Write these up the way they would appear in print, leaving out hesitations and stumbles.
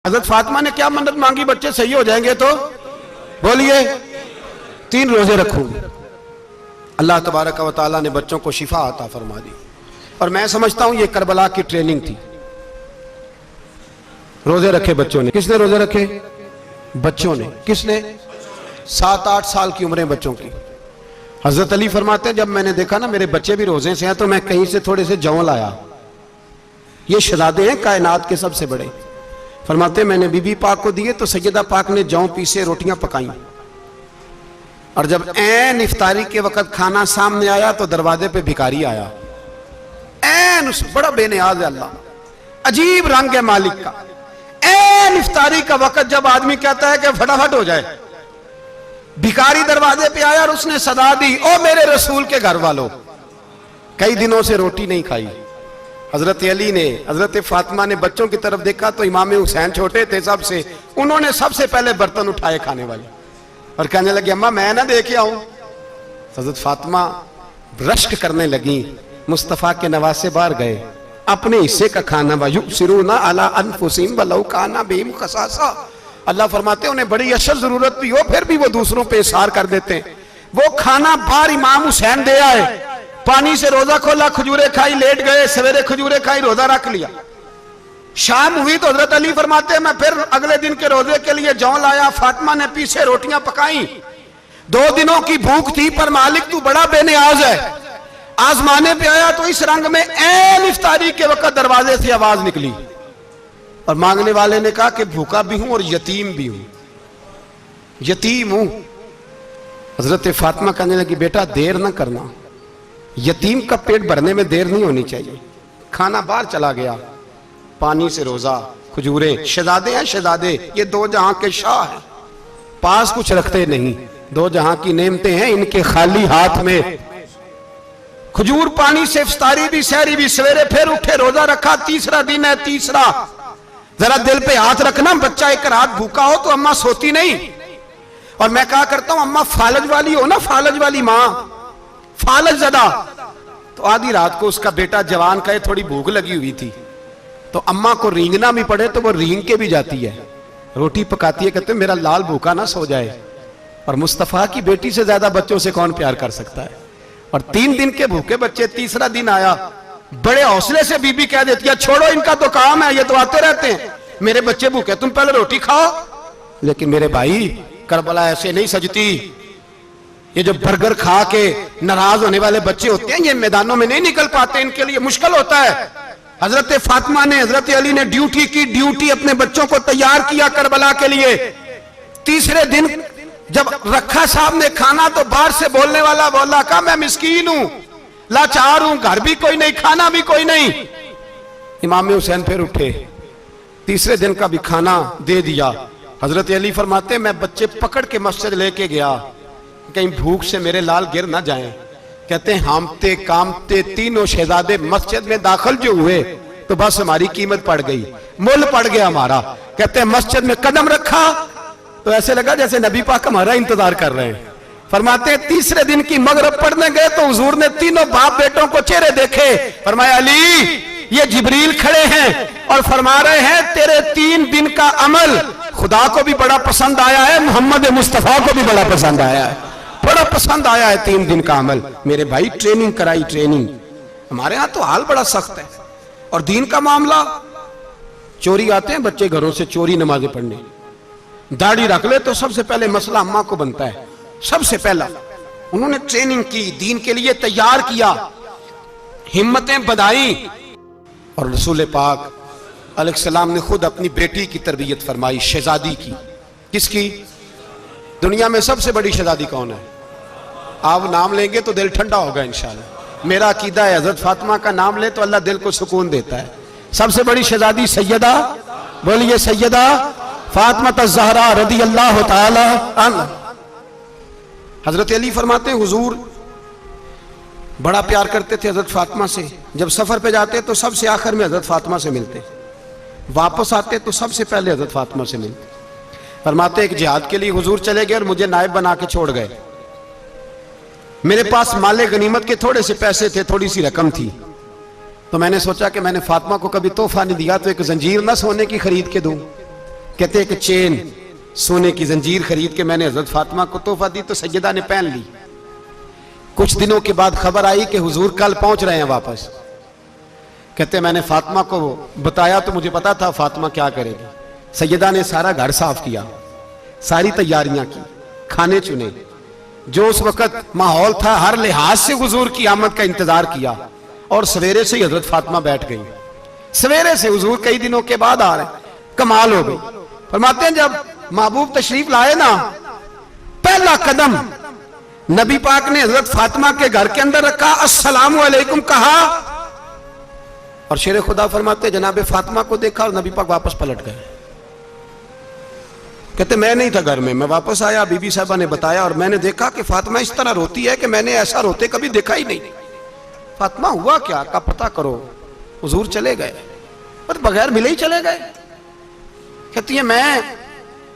हजरत फातिमा ने क्या मन्नत मांगी, बच्चे सही हो जाएंगे तो बोलिए 3 रोजे रखूंगी। अल्लाह तबारक व तआला ने बच्चों को शिफा अता फरमा दी। और मैं समझता हूं ये करबला की ट्रेनिंग थी। रोजे रखे बच्चों ने। किसने रोजे रखे? बच्चों ने। किसने? 7-8 साल की उम्रें बच्चों की। हजरत अली फरमाते हैं जब मैंने देखा ना मेरे बच्चे भी रोजे से हैं तो मैं कहीं से थोड़े से जौ लाया। ये शहजादे हैं कायनात के सबसे बड़े। फरमाते मैंने बीबी पाक को दिए तो सैयदा पाक ने जौ पीसे रोटियां पकाई और जब ऐन इफ्तारी के वक्त खाना सामने आया तो दरवाजे पे भिखारी आया। ऐन उस बड़ा बेनियाज है अल्लाह, अजीब रंग है मालिक का। ऐन इफ्तारी का वक्त जब आदमी कहता है कि फटाफट हो जाए, भिखारी दरवाजे पे आया और उसने सदा दी, ओ मेरे रसूल के घर वालों, कई दिनों से रोटी नहीं खाई। हजरत अली ने, हजरत फातिमा ने बच्चों की तरफ देखा तो इमाम हुसैन छोटे थे सबसे, उन्होंने सबसे पहले बर्तन उठाए खाने वाले और कहने लगे अम्मा मैं ना दे के आऊं। हजरत फातिमा रश्क करने लगी। मुस्तफा के नवासे बाहर गए, अपने हिस्से का खाना युसिरूना अला अनफुसिहिम वलौ काना बिहिम खसासा। अल्लाह फरमाते उन्हें बड़ी अशद जरूरत भी हो फिर भी वो दूसरों पे इशार कर देते हैं। वो खाना बाहर इमाम हुसैन दे आए, पानी से रोजा खोला, खजूरें खाई, लेट गए, सवेरे खजूरें खाई, रोजा रख लिया। शाम हुई तो हजरत अली फरमाते मैं फिर अगले दिन के रोजे के लिए जौ लाया। फातिमा ने पीछे रोटियां पकाई। 2 दिनों की भूख थी पर मालिक तू बड़ा बेनियाज है। आजमाने पे आया तो इस रंग में ऐन इफ्तारी के वक्त दरवाजे से आवाज निकली और मांगने वाले ने कहा कि भूखा भी हूं और यतीम भी हूं, यतीम हूं। हजरत फातिमा कहने लगी बेटा देर ना करना, यतीम का पेट भरने में देर नहीं होनी चाहिए। खाना बाहर चला गया, पानी से रोजा, खजूरें। शहजादे हैं शहजादे, ये 2 जहां के शाह हैं, पास कुछ रखते नहीं, 2 जहां की नेमतें हैं इनके खाली हाथ में। खजूर पानी से इफ्तारी भी सहरी भी, सवेरे फिर उठे रोजा रखा। 3रा दिन है, तीसरा। जरा दिल पे हाथ रखना, बच्चा एक रात भूखा हो तो अम्मा सोती नहीं। और मैं कहा करता हूं अम्मा फालज वाली हो ना, फालज वाली मां, फालज ज़्यादा। तो आधी रात को उसका बेटा जवान का थोड़ी भूख लगी हुई थी तो अम्मा को रींगना भी पड़े तो वो रींग के भी जाती है, रोटी पकाती है, कहते मेरा लाल भूखा ना सो जाए। और मुस्तफा की बेटी से ज्यादा बच्चों से कौन प्यार कर सकता है। और 3 दिन के भूखे बच्चे, 3रा दिन आया, बड़े हौसले से बीबी कह देती है छोड़ो इनका तो काम है, ये तो आते रहते हैं, मेरे बच्चे भूखे, तुम पहले रोटी खाओ। लेकिन मेरे भाई करबला ऐसे नहीं सजती। ये जो बर्गर खा के नाराज होने वाले बच्चे होते हैं ये मैदानों में नहीं निकल पाते, इनके लिए मुश्किल होता है। हजरत फातिमा ने, हजरत अली ने ड्यूटी की, ड्यूटी अपने बच्चों को तैयार किया करबला के लिए। 3रे दिन जब रखा सामने खाना तो बाहर से बोलने वाला बोला का मैं मिस्कीन हूं, लाचार हूं, घर भी कोई नहीं, खाना भी कोई नहीं। इमाम हुसैन फिर उठे, 3रे दिन का भी खाना दे दिया। हजरत अली फरमाते मैं बच्चे पकड़ के मस्जिद लेके गया, कहीं भूख से मेरे लाल गिर ना जाएं। कहते हैं हामते कामते तीनों शहजादे मस्जिद में दाखिल जो हुए तो बस हमारी कीमत पड़ गई, मुल पड़ गया हमारा। कहते हैं मस्जिद में कदम रखा तो ऐसे लगा जैसे नबी पाक हमारा इंतजार कर रहे हैं। फरमाते 3रे दिन की मगरिब पढ़ने गए तो हुजूर ने तीनों बाप बेटों को चेहरे देखे। फरमाया अली ये जिब्रील खड़े हैं और फरमा रहे हैं तेरे 3 दिन का अमल खुदा को भी बड़ा पसंद आया है, मोहम्मद मुस्तफा को भी बड़ा पसंद आया है, बड़ा पसंद आया है 3 दिन का अमल। मेरे भाई ट्रेनिंग कराई, ट्रेनिंग। हमारे यहां तो हाल बड़ा सख्त है। और दीन का मामला, चोरी आते हैं बच्चे घरों से चोरी नमाजें पढ़ने, दाढ़ी रख ले तो सबसे पहले मसला अम्मा को बनता है। सबसे पहला उन्होंने ट्रेनिंग की, दीन के लिए तैयार किया, हिम्मतें बधाई। और रसूल पाक अलैहिस्सलाम ने खुद अपनी बेटी की तरबियत फरमाई, शहजादी की। किसकी? दुनिया में सबसे बड़ी शहजादी कौन है? आप नाम लेंगे तो दिल ठंडा होगा इंशाल्लाह। मेरा अकीदा है हजरत फातिमा का नाम ले तो अल्लाह दिल को सुकून देता है। सबसे बड़ी शहजादी सैयदा, बोलिए सैयदा फातिमा ज़हरा रज़ियल्लाहु ताला अन्हा। हजरत अली फरमाते हुजूर बड़ा प्यार करते थे हजरत फातिमा से। जब सफर पे जाते तो सबसे आखिर में हजरत फातिमा से मिलते, वापस आते तो सबसे पहले हजरत फातिमा से मिलते। फरमाते एक जिहाद के लिए हुजूर चले गए और मुझे नायब बना के छोड़ गए। मेरे पास माले गनीमत के थोड़े से पैसे थे, थोड़ी सी रकम थी, तो मैंने सोचा कि मैंने फातिमा को कभी तोहफा नहीं दिया तो एक जंजीर ना सोने की खरीद के दूं। कहते एक चेन सोने की जंजीर खरीद के मैंने हजरत फातिमा को तोहफा दी तो सैयदा ने पहन ली। कुछ दिनों के बाद खबर आई कि हुजूर कल पहुंच रहे हैं वापस। कहते मैंने फातिमा को बताया तो मुझे पता था फातिमा क्या करेगी। सैयदा ने सारा घर साफ किया, सारी तैयारियां की, खाने चुने, जो उस वक्त माहौल था हर लिहाज से हुजूर की आमद का इंतजार किया। और सवेरे से ही हजरत फातिमा बैठ गई। सवेरे से हुजूर कई दिनों के बाद आ रहे, कमाल हो गई। फरमाते हैं जब महबूब तशरीफ लाए ना, पहला कदम नबी पाक ने हजरत फातिमा के घर के अंदर रखा, अस्सलाम वालेकुम कहा, और शेर खुदा फरमाते जनाबे फातिमा को देखा और नबी पाक वापस पलट गए। कहते मैं नहीं था घर में, मैं वापस आया, बीबी साहबा ने बताया और मैंने देखा कि फातिमा इस तरह रोती है कि मैंने ऐसा रोते कभी देखा ही नहीं। फातिमा हुआ क्या का पता करो। हुजूर चले गए और बगैर मिले ही चले गए। कहती है मैं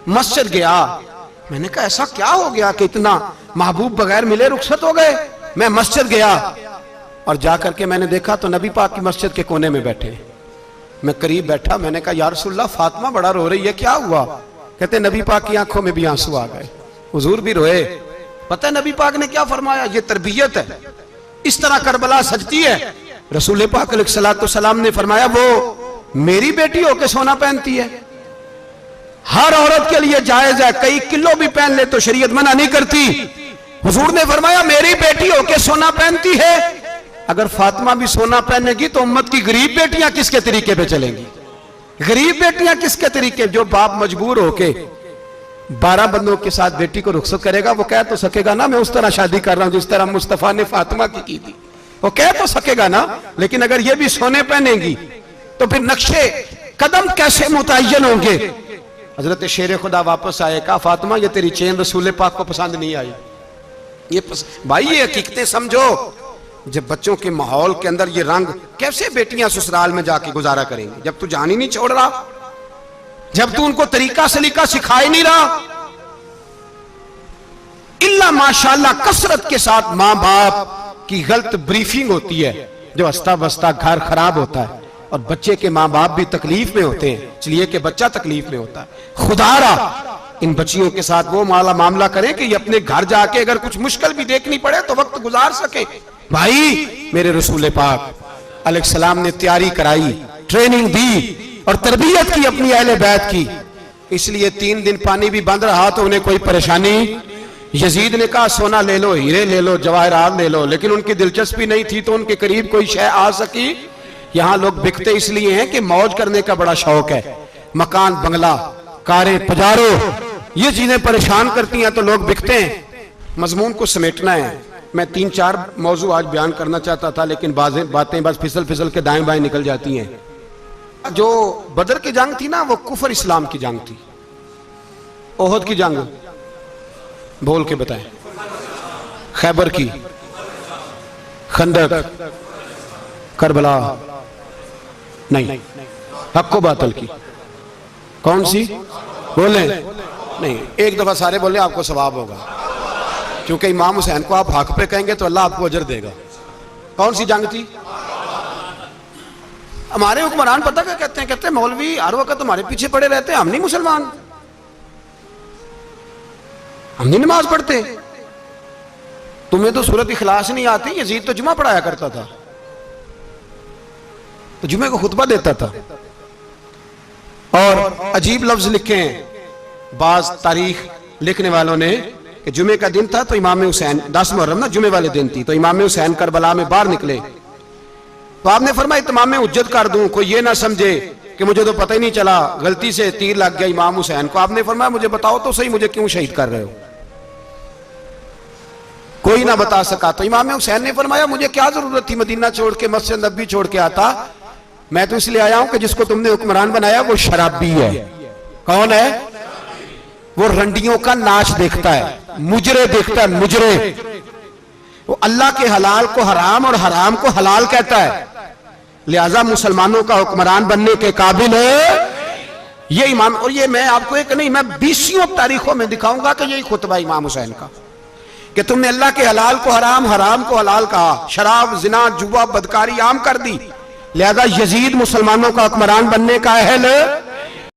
मस्जिद गया, मैंने कहा ऐसा क्या हो गया कि इतना महबूब बगैर मिले रुखसत हो गए। मैं मस्जिद गया और जाकर के मैंने देखा तो नबी पाक की मस्जिद के कोने में बैठे। मैं करीब बैठा, मैंने कहा या रसूलल्लाह फातिमा बड़ा रो रही है, क्या हुआ। कहते नबी पाक की आंखों में भी आंसू आ गए, हुजूर भी रोए। पता है नबी पाक ने क्या फरमाया, ये तरबियत है, इस तरह करबला सजती है। रसूल पाक अलैहिस्सलाम ने फरमाया वो मेरी बेटी होके सोना पहनती है, हर औरत के लिए जायज है, कई किलो भी पहन ले तो शरीयत मना नहीं करती। हुजूर ने फरमाया मेरी बेटी होके सोना पहनती है, अगर फातिमा भी सोना पहनेगी तो उम्मत की गरीब बेटियां किसके तरीके पे चलेंगी। गरीब बेटियां किसके तरीके, जो बाप मजबूर होके 12 बंदों के साथ बेटी को रुखसत करेगा वो कह तो सकेगा ना मैं उस तरह शादी कर रहा हूं जिस तरह मुस्तफा ने फातिमा की थी, वो कह तो सकेगा ना। लेकिन अगर ये भी सोने पहनेगी तो फिर नक्शे कदम कैसे मुतय्यन होंगे। हजरत शेर खुदा वापस आए, कहा फातिमा ये तेरी चेन रसूल पाक को पसंद नहीं आई। भाई ये हकीकतें समझो, जब बच्चों के माहौल के अंदर ये रंग, कैसे बेटियां ससुराल में जाके गुजारा करेंगी जब तू जान ही नहीं छोड़ रहा, जब तू उनको तरीका सलीका सिखा ही नहीं रहा। इल्ला माशाल्लाह कसरत के साथ मां बाप की गलत ब्रीफिंग होती है, जो हंसता बसता घर खराब होता है और बच्चे के मां बाप भी तकलीफ में होते हैं, इसलिए कि बच्चा तकलीफ में होता है। खुदारा इन बच्चियों के साथ वो मामला करें कि ये अपने घर जाके अगर कुछ मुश्किल भी देखनी पड़े तो वक्त गुजार सके। भाई मेरे रसूल पाक अलैहिस्सलाम ने तैयारी कराई, ट्रेनिंग दी और तरबियत की अपनी अहले बैत की, इसलिए 3 दिन पानी भी बंद रहा तो उन्हें कोई परेशानी। यजीद ने कहा सोना ले लो, हीरे ले लो, जवाहरात ले लो, लेकिन उनकी दिलचस्पी नहीं थी तो उनके करीब कोई शय आ सकी। यहां लोग बिकते इसलिए हैं कि मौज करने का बड़ा शौक है, मकान बंगला कारें पजारो ये चीजें परेशान करती हैं तो लोग बिकते हैं। मजमून को समेटना है, मैं 3-4 मौजू आज बयान करना चाहता था लेकिन बातें बस फिसल फिसल के दाएं बाएं निकल जाती हैं। जो बदर की जंग थी ना वो कुफर इस्लाम की जंग थी। ओहद की जंग बोल के बताएं, खैबर की, खंदक, करबला नहीं, हक्को बातल की, कौन सी बोले नहीं, एक दफा सारे बोले आपको सवाब होगा, क्योंकि इमाम हुसैन को आप हक पे कहेंगे तो अल्लाह आपको अजर देगा। कौन सी जंग थी? हमारे हुक्मरान पता क्या कहते हैं, कहते हैं मौलवी हर वक्त तुम्हारे पीछे पड़े रहते हैं, हम नहीं मुसलमान, हम नहीं नमाज पढ़ते, तुम्हें तो सूरत इखलास नहीं आती। यजीद तो जुमा पढ़ाया करता था, तो जुमे को खुतबा देता था। और अजीब लफ्ज लिखे हैं बाज तारीख लिखने वालों ने कि जुमे का दिन था तो इमाम हुसैन, 10 मुहर्रम ना जुमे वाले दिन थी, तो इमाम हुसैन करबला में बाहर निकले तो आपने फरमाया इत्माम उज्जत कर दूं, कोई ये ना समझे कि मुझे तो पता ही नहीं चला, गलती से तीर लग गया इमाम हुसैन को। आपने फरमाया मुझे बताओ तो सही मुझे क्यों शहीद कर रहे हो। कोई ना बता सका तो इमाम हुसैन ने फरमाया मुझे क्या जरूरत थी मदीना छोड़ के मस्जिद नबी छोड़ के आता, मैं तो इसलिए आया हूं कि जिसको तुमने हुक्मरान बनाया वो शराबी है। कौन है? वो रंडियों का नाच देखता है, मुजरे देखता है, मुजरे। वो अल्लाह के हलाल को हराम और हराम को हलाल कहता है, लिहाजा मुसलमानों का हुक्मरान बनने के काबिल है ये इमाम। और ये मैं आपको एक नहीं, मैं 20 तारीखों में दिखाऊंगा कि यही खुतबा इमाम हुसैन का कि तुमने अल्लाह के हलाल को हराम, हराम को हलाल कहा, शराब, जिना, जुआ, बदकारी आम कर दी, लिहाजा यजीद मुसलमानों का हुक्मरान बनने का अहल